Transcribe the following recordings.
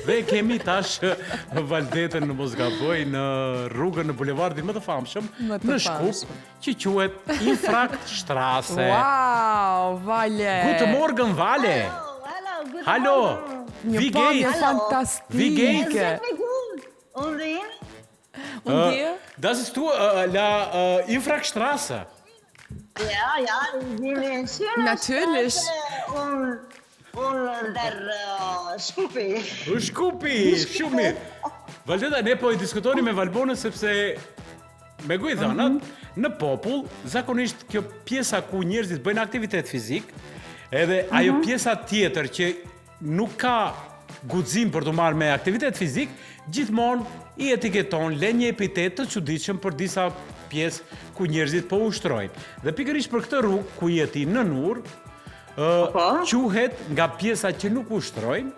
Dhe kemi tash Valdetën në Mosgaboj në rrugën në bulevardin më të famshëm në Shkup, që quhet Infraktstrasse. Wow, Vale! Guten Morgen, Vale! Hallo! Një pamje fantastike! Und Ihnen? Und dir? Das ist la Infraktstrasse. Ja, ich bin schön. Natürlich. Und der Shkupi. Shkupi, shumë mirë. Valdeta, ne po i diskutoni me Valbonën sepse me gojëdhanat, në popull, zakonisht kjo pjesa ku njerëzit bëjnë aktivitet fizik, edhe ajo pjesa tjetër që nuk ka guxim për të marrë me aktivitet fizik, gjithmonë i etiketon, le një epitet të çuditshëm për disa pjesë ku njerëzit po ushtrojnë. Dhe pikërisht për këtë rrugë ku je ti në Nur, quhet nga pjesa që nuk ushtrojnë,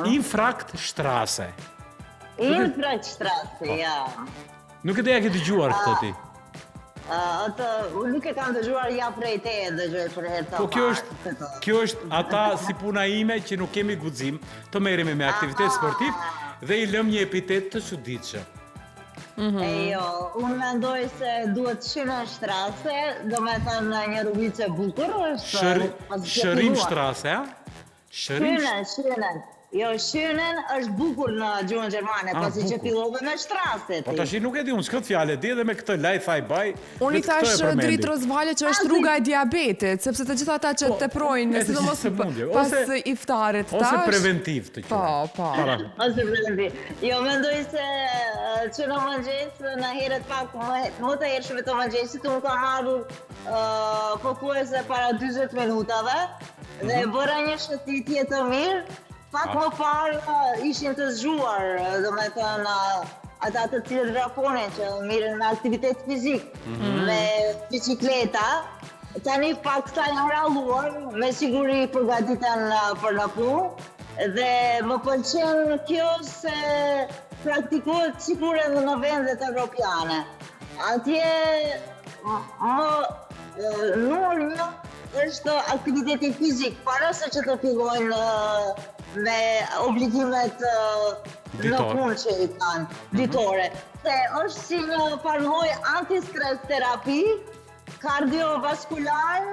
Infraktstrasse. Infraktstrasse, ja. Nuk e të ja ke dëgjuar këtë ti? Nuk e kam dëgjuar ja prej te e dëgjoj për herë të parë. Kjo është ata si puna ime që nuk kemi guxim të merremi me aktivitet sportiv dhe i lëm një epitet të çuditshëm. Jo, unë mendoj se duhet Shërimstrasse, do me thënë një rrugicë e bukur, është Shërimstrasse, a? Shënen. Jo, Shënen është bukur në gjuhën gjermane, pasi që fillove me Strasse. Po tash nuk e di unë s'kët fjalë, di edhe me këtë laj thaj baj. Unë i thash Dritros Vale që është rruga e diabetit, sepse të gjitha ata që teprojnë, sidomos pas iftarit tash. Ose preventiv të quajmë. Po. Ose preventiv. Jo, mendoj se që në mëngjes, në herët pak më të hershme të mëngjesit, unë ka marrur pothuajse para 40 minutave dhe bëra një shëtitje të mirë. Pak më parë ishin të zgjuar, do me thënë, ata të cilët vraponin që mirën me aktivitet fizik, me bicikleta. Tani pak këta janë ralluar, me siguri përgatiten për në punë, dhe më pëlqen kjo se praktikohet sikur edhe në vendet evropiane. Atje Nurja është aktiviteti fizik, para se që të fillojnë me obligimet në punë që i kanë, ditore. Se është si një farloj antistres terapi, kardiovaskular,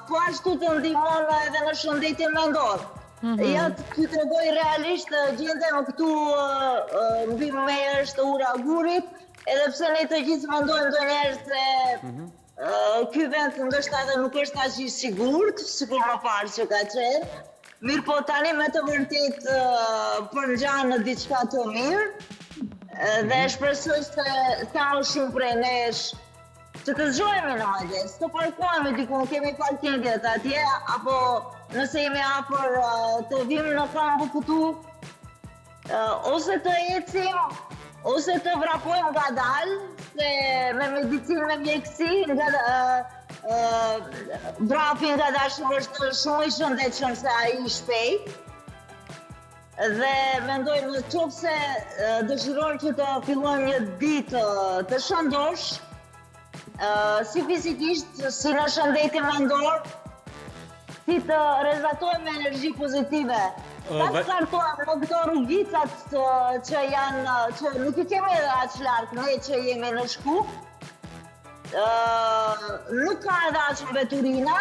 po ashtu të ndihmon edhe në shëndetin mendor. Ja të tregoj realisht, gjendem këtu mbi me është ura gurit, edhe pse ne të gjithë mendojmë ndonjëherë se ky vend ndoshta edhe nuk është aq i sigurt, sikur më parë që ka qenë. Mirë po tani me të vërtet përngjan në diçka të mirë dhe shpresoj se ka shumë prej nesh që të zgjohemi në mëngjes, të parkohemi diku, kemi parkinget atje, apo nëse jemi afër të vim në kampu këtu, ose të ecim, ose të vrapojmë ngadalë, se me medicinë, me mjekësi, vrapi ngadalë është shumë i shëndetshëm se ai i shpejt. Dhe mendoj në qoftë se dëshirojmë që të fillojmë një ditë të shëndosh, si fizikisht, si në shëndetin mendor, si të rezultojmë me energji pozitive. Ta të startojmë në këto rrugicat që janë, që nuk i kemi edhe aq larg, ne që jemi në Shkup, nuk ka edhe aq mbeturina,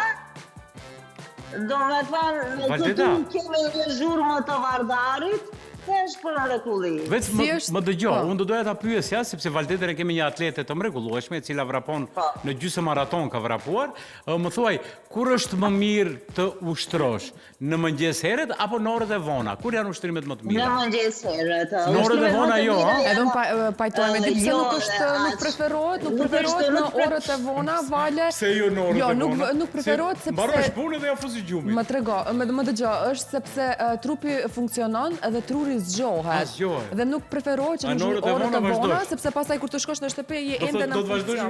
do me thënë, me këtu kemi një zhurmë të Vardarit, dhe është për mrekulli. Vetë më dëgjo, unë do doja ta pyesja, sepse Valdetën e kemi një atlete të mrekullueshme, e cila vrapon në gjysmë maraton ka vrapuar. Më thuaj, kur është më mirë të ushtrosh? Në mëngjes herët apo në orët e vona? Kur janë ushtrimet më të mira? Në mëngjes herët. Në orët e vona jo, ha? Edhe unë pajtojme, di pse nuk preferohet në orët e vona, Vale. Pse jo në orët e vona? Nuk preferohet sepse... Mbarosh punë dhe ja fusi gjumi. Më trego, më dëgjo, është sepse trupi funksionon edhe truri zgjohet. Dhe nuk preferohet që në orët e vona, sepse pastaj kur të shkosh në shtëpi je ende në funksion.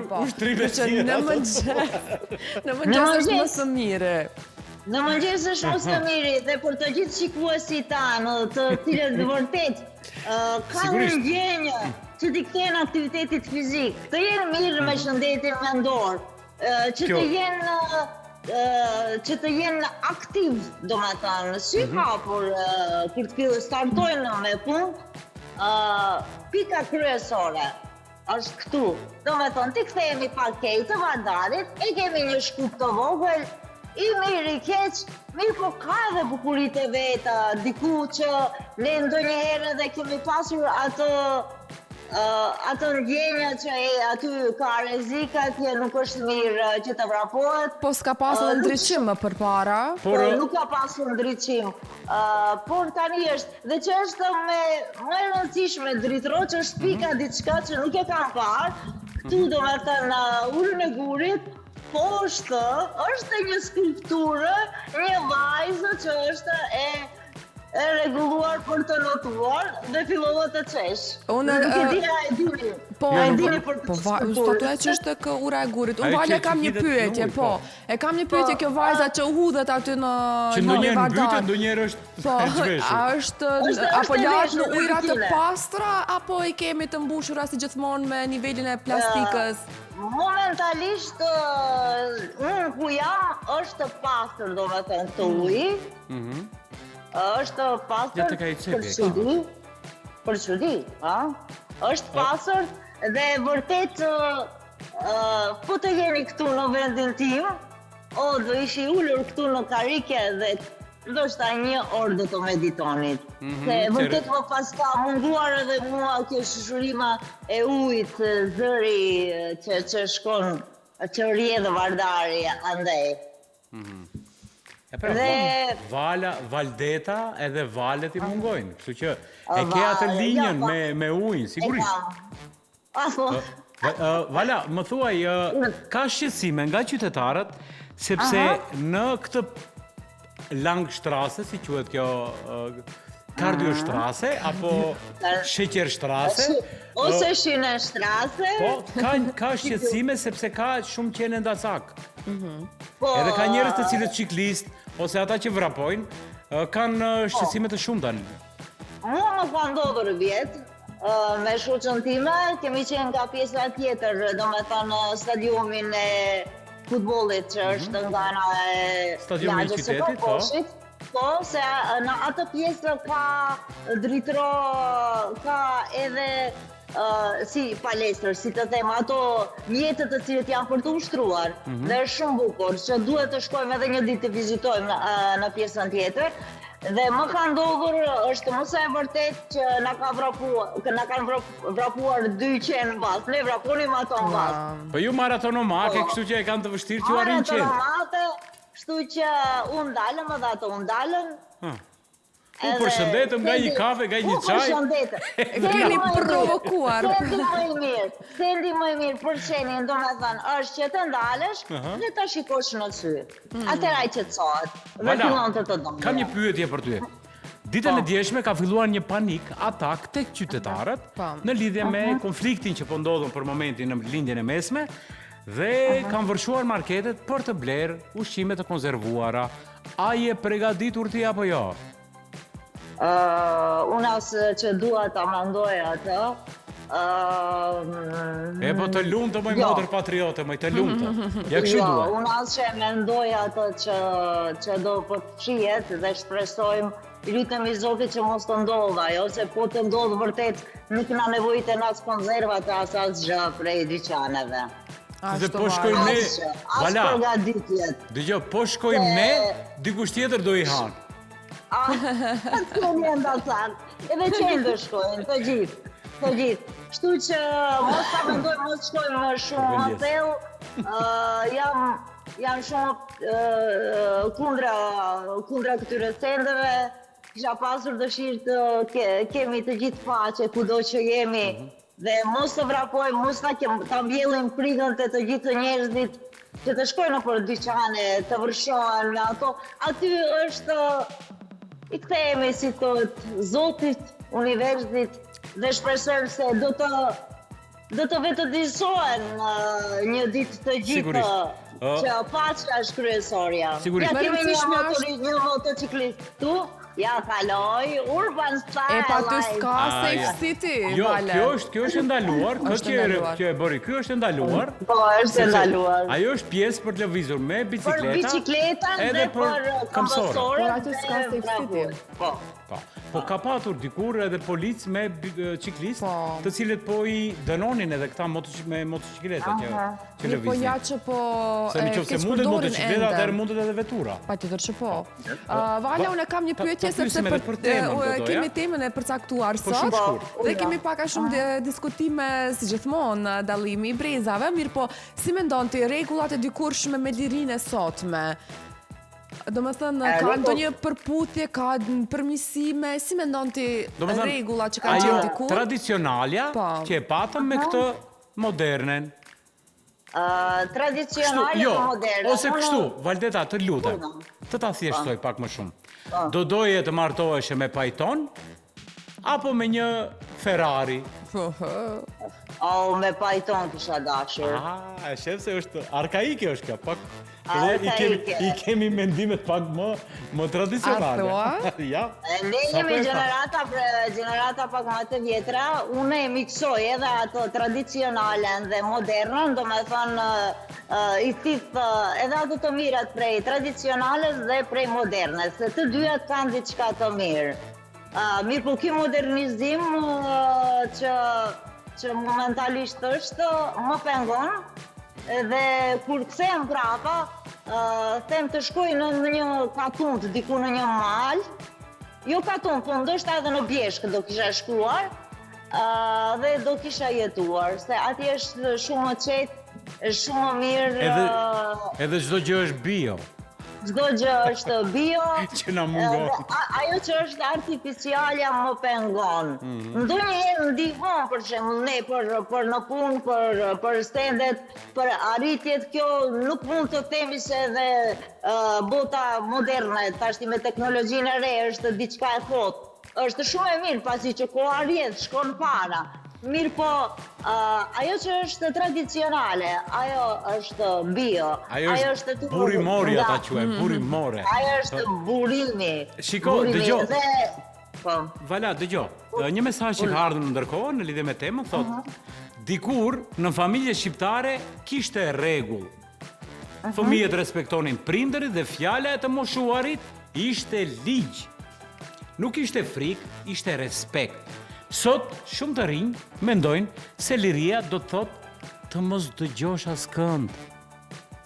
Në mëngjes është më së miri. Në mëngjes është më së miri dhe për të gjithë shikuesit tanë, të cilët vërtet kanë një ndjenjë që t'i kthejnë aktivitetit fizik, të jenë mirë me shëndetin mendor, që të jenë që të jenë aktiv, do me thënë, sy hapur, kur të startojnë me punë, pika kryesore është këtu. Do me thënë, ti kthehemi pakej të Vardarit, e kemi një shkup të vogël, i mirë i keq, mirë po ka edhe bukurit e veta, diku që ne ndonjëherë edhe kemi pasur atë ndjenja që aty ka rrezik, atje nuk është mirë që të vrapohet. Po s'ka pasur ndriçim më përpara. Nuk ka pasur ndriçim. Por tani është, dhe që është më e rëndësishme dritëro që është pika diçka që nuk e kam parë, këtu do me thënë urën e gurit, poshtë është një skulpturë, një vajzë që është e rregulluar për të notuar dhe fillova të qesh. Unë e dini për të skulpturë. Statuja që është tek ura e gurit. Unë Vala kam një pyetje, po. E kam një pyetje kjo vajza që hudhet aty në që ndonjëherë mbytet, ndonjëherë është e zhveshur. A është apo lart në ujëra të pastra apo i kemi të mbushura si gjithmonë me nivelin e plastikës? Momentalisht, unë ku jam është pastër, do me thënë, të uji. Është pastër për çudi, është pastër dhe vërtet po të jeni këtu në vendin tim, do ishi ullur këtu në karike dhe ndoshta një orë do të meditonit. Se vërtet më pas ka munguar edhe mua kjo shishurima e ujit, zëri që shkon, që rrjedhë Vardari andej. Valdeta edhe valet i mungojnë, kështu që e ke atë linjën me ujnë, sigurisht. Vala, më thuaj, ka shqetësime nga qytetarët, sepse në këtë Langstrasse, si quhet kjo Kardiostrasse, apo Sheqerstrasse, ose Shinenstrasse. Po, ka shqetësime sepse ka shumë qenë ndacak. Edhe ka njerëz të cilët ciklistë, ose ata që vrapojnë, kanë shqetësime të shumta. Mua më ka ndodhur vjet, me shoqën time, kemi qenë nga pjesa tjetër, do me thënë stadiumin e futbollit që është nga ana e lagjës së Kokoshit. Po, se në atë pjesë ka dritëro, ka edhe si palestër, si të them, ato mjetët të cilët janë për të ushtruar. Dhe është shumë bukur, që duhet të shkojmë edhe një ditë të vizitojmë në pjesën tjetër. Dhe më ka ndodhur, është mos e vërtet që na kanë vrapuar 2 qenë mbas. Ne vraponim ato mbas. Po ju maratonomake, kështu që e kanë të vështirë që arrin qenë. Maratonomake, kështu që unë dalëm edhe ato unë dalën. U përshëndetëm nga një kafe, nga një çaj. Keni provokuar. Sendi më i mirë për qenin, do me thënë, është që të ndalesh dhe të shikosh në sy. Atëra i qetësohet dhe fillon të dominoj. Kam një pyetje për ty. Ditën e djeshme ka filluar një panik atak tek qytetarët në lidhje me konfliktin që po ndodhën për momentin në lindjen e mesme dhe kanë vërshuar marketet për të blerë ushqime të konservuara. A je përgatitur ti apo jo? Unë asë që dua të amandoj atë. Po të lumë të mëj motër patriote, mëj të lumë të. Ja kështu dua. Unë asë që mendoj atë që do përfshihet dhe shpresojmë lutëm i Zotit që mos të ndodha, jo se po të ndodhë vërtet nuk na nevojit e nasë konzervat e asas gjë prej dyqaneve. Se po shkojmë ne, Vala, dëgjoj, po shkojmë ne, dikush tjetër do i hanë. Atë një ndalësan, edhe qenë do shkojnë, të gjithë. Shtu që mos ta mendoj, mos shkojnë më shumë apel, jam shumë kundra këtyre sendeve, kisha pasur dëshirë të kemi të gjithë faqe kudo që jemi, dhe mos të vrapojmë, mos ta mbjellim frikën të gjithë njerëzit që të shkojnë për dyqane, të vërshohen me ato. Aty është i kthehemi si thot Zotit, universit dhe shpresojmë se do të vetëdijsohen një ditë të gjithë që paqja është kryesorja. Sigurisht. Ja kemi një motociklist këtu, Ja kaloj, urban style. E pa ty s'ka safe city, Vale. Kjo është ndaluar, kjo e bëri, kjo është ndaluar. Po, është ndaluar. Ajo është pjesë për lëvizur me bicikleta. Për bicikletën dhe për këmbësorët. Por aty s'ka safe city. Po. Po ka patur dikur edhe polic me ciklistë, të cilët po i dënonin edhe këta me motocikleta që lëvizin. Po ja që po se në qoftë se mundet motocikleta, atëherë mundet edhe vetura. Patjetër që po. Vale, unë kam një pyetje sepse kemi temën e përcaktuar sot dhe kemi pak a shumë diskutime si gjithmonë dallimi i brezave, mirë po si mendon ti rregullat e dikurshme me lirinë e sotme? Do më thënë, ka ndonjë përputhje, ka përmisime, si mendon ti rregullat që kanë qenë dikur? Tradicionalja që e patëm me këtë modernen. Tradicionalja moderne. Ose kështu, Valdeta, të lutem, të ta thjeshtoj pak më shumë. Do doje të martoheshe me pajton, apo me një Ferrari? Me pajton kisha dashur. E shef se është arkaike është kjo, pak I kemi mendimet pak më tradicionale. Ja. Ne jemi gjenerata pak më të vjetra, unë e miksoj edhe ato tradicionalen dhe modernën, do me thonë I thith edhe ato të mirat prej tradicionales dhe prej modernes, se të dyat kanë diçka të mirë. Mirë po ki modernizim që momentalisht është më pengon, dhe kur kthehem prapa, them të shkoj në një katunt, diku në një mal, jo katunt, po ndoshta edhe në Bjeshkë do kisha shkuar, dhe do kisha jetuar, se atje është shumë më qetë, është shumë më mirë. Edhe çdo gjë është bio. Çdo gjë është bio. Që na mungon. Ajo që është artificialja më pengon. Ndonjëherë ndihmon për shembull ne për në punë, për stendet, për arritjet, kjo nuk mund të themi se edhe bota moderne tashti me teknologjinë e re është diçka e thotë. Është shumë e mirë pasi që koha rrjedh, shkon para. Mirë po, ajo që është tradicionale, ajo është bio. Ajo është burimori ata quhen, burimore. Ajo është burimi. Shiko, dëgjoj. Vala, dëgjoj. Një mesazh që ka ardhur ndërkohë në lidhje me temën thotë: dikur në familje shqiptare kishte rregull. Fëmijët respektonin prindërit dhe fjala e të moshuarit ishte ligj. Nuk ishte frikë, ishte respekt. Sot, shumë të rinj mendojnë se liria do të thotë të mos dëgjosh askënd.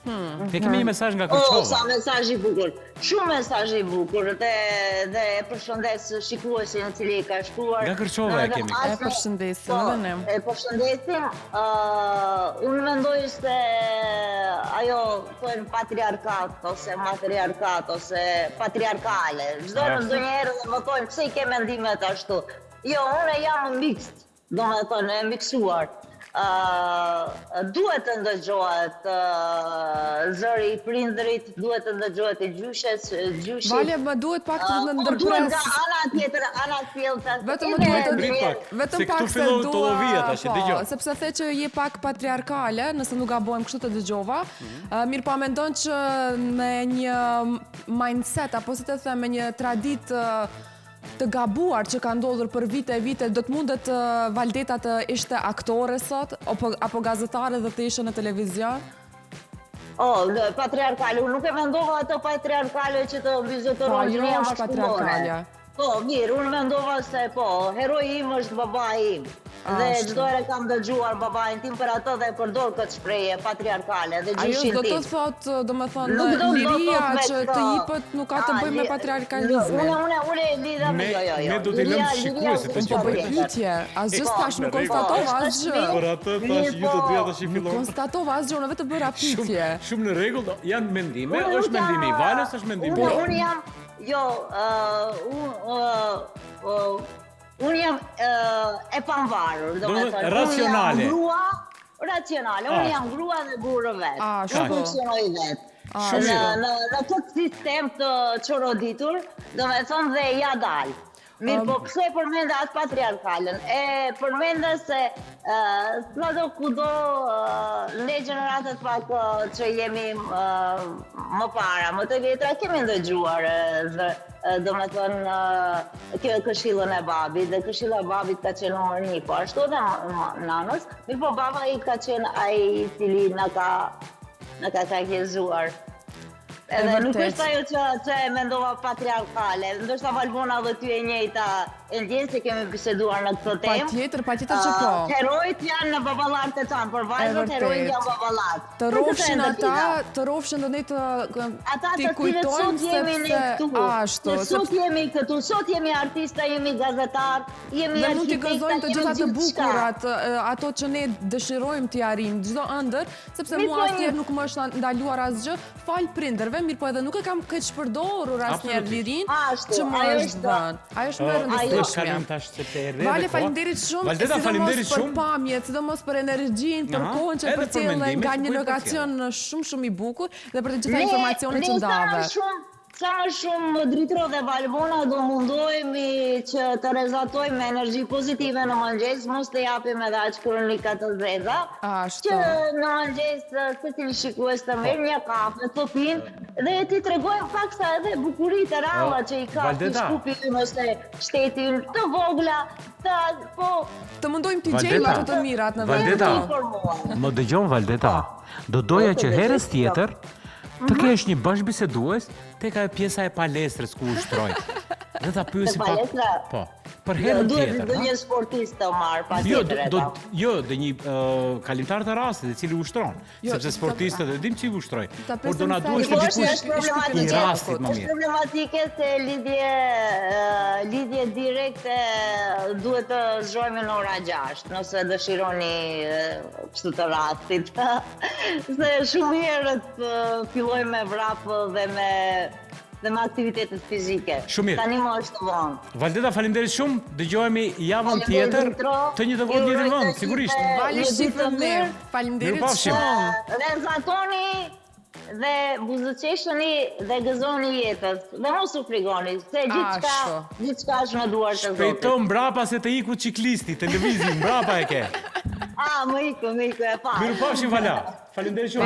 Ne kemi një mesazh nga Kërçova. Sa mesazh I bukur. Shumë mesazh I bukur dhe e përshëndes shikuesin I cili ka shkruar. Nga Kërçova e kemi. E përshëndesim edhe ne. E përshëndesim. Unë mendoj se ajo thonë patriarkat ose matriarkat ose patriarkale. Çdo ndonjëherë më thonë pse I ke mendimet ashtu. Jo, unë jam mixed, do me thonë, e miksuar. Duhet të ndëgjohet zëri I prindrit, duhet të ndëgjohet I gjyshes, gjyshit. Vale, më duhet pak të ndërpres. Duhet nga ana tjetër, ana tjetër. Vetëm pak se dua, sepse the që je pak patriarkale, nëse nuk gabojmë kështu të dëgjova. Mirë pa mendon që me një mindset, apo si të them, me një traditë të gabuar që ka ndodhur për vite e vite, do të mundet Valdeta të ishte aktore sot, apo gazetare dhe të ishte në televizion? Patriarkale, unë nuk e mendova ato patriarkale që të vizitoron që një patriarkale. Po, mirë, unë mendova se heroi im është babai im. Dhe çdo herë kam dëgjuar babain tim për ato dhe përdor këtë shprehje patriarkale dhe gjyshin tim. Ajo do të thotë, domethënë, liria që të jepet nuk ka të bëjë me patriarkalizmin. Unë lidha me jo. Ne do t'i lëmë shikuesit të Po pyetje, asgjë tash nuk konstatova asgjë. Por atë tash ju të dy tash I fillon. Konstatova asgjë, unë vetëm bëra pyetje. Shumë në rregull, janë mendime, është mendimi I Valës, është mendimi Jo. Unë jam unë jam e pavarur, do me thënë. Racionale. Racionale, unë jam grua dhe burrë vetë. Unë funksionoj vetë. Në këtë sistem të çoroditur, do me thënë dhe ja dalë. Mirë, po këse përmenda atë patriarkalën. Përmenda se s'na do kudo ne gjeneratët pak që jemi më para, më të vjetra, kemi ndëgjuar do me thënë kjo këshillën e babit, dhe këshilla e babit ka qenë numër 1, po ashtu dhe nanës, mirë po baba i ka qenë ai i cili na ka kaqezuar. Edhe nuk është ajo që e mendova patriarkale, ndoshta Valbona dhe ty e njëjta e ndjen se kemi biseduar në këtë temë. Patjetër që po. Herojt janë në baballarët e tanë, por vajzat herojt janë baballarët. Të rrofshin ata, të rrofshin dhe ne t'i kujtojmë sepse ashtu. Sot jemi këtu, sot jemi artista, jemi gazetar, jemi arkitekta, jemi mund t'i gëzojmë të gjitha të bukurat, ato që ne dëshirojmë t'i arrijmë çdo ëndër, sepse mua asnjëherë nuk më është ndaluar asgjë, fal prindërve. Mirë, po edhe nuk e kam keq përdorur asnjëherë lirin që më është dhënë. Ajo është më e rëndësishme. Vale, faleminderit shumë, sidomos për pamjet, sidomos për energjinë, për kohën që përcjelle nga një lokacion shumë i bukur dhe për të gjitha informacionet që ndave. Sa më shumë Dritro dhe Valbona do mundohemi që të rezatojmë me energji pozitive në mëngjes, mos të japim edhe aq kronika të zeza, që në mëngjes secili shikues të merr një kafe, të pinë dhe ti tregojmë pak sa edhe bukuritë e ralla që i ka ky shkupi ose shteti të vogla, të mundojmë t'i gjejmë ato të mirat në vend. Më dëgjon Valdeta, do doja që herës tjetër të kesh një bashkëbisedues tek ajo pjesa e palestrës ku ushtroj. Dhe ta pyesim pak. Po. Për herën tjetër. Do një sportist të marr patjetër. Jo, do një kalimtar të rastit, i cili uštron, sepse sportistët e dim që ushtroj. Por do na duhet të dikush i rastit më mirë. Është problematike se lidhje direkte duhet të zgjohemi në ora 6, nëse dëshironi kështu të rastit. Se shumë herët fillojmë me vrap dhe me aktivitetet fizike. Shumë mirë. Tani më është vonë. Valdeta, faleminderit shumë. Dëgjohemi javën tjetër të një të votë një vend, sigurisht. Vale shifën mirë. Faleminderit shumë. Rezatoni dhe buzëqeshëni dhe gëzoni jetës. Dhe mos u frigoni, se gjithçka është në duar të Zotit. Shpejto mbrapa se të iku ciklisti, televizi, mbrapa e ke. Më iku e pa. Mirupafshim, Vala. Faleminderit shumë.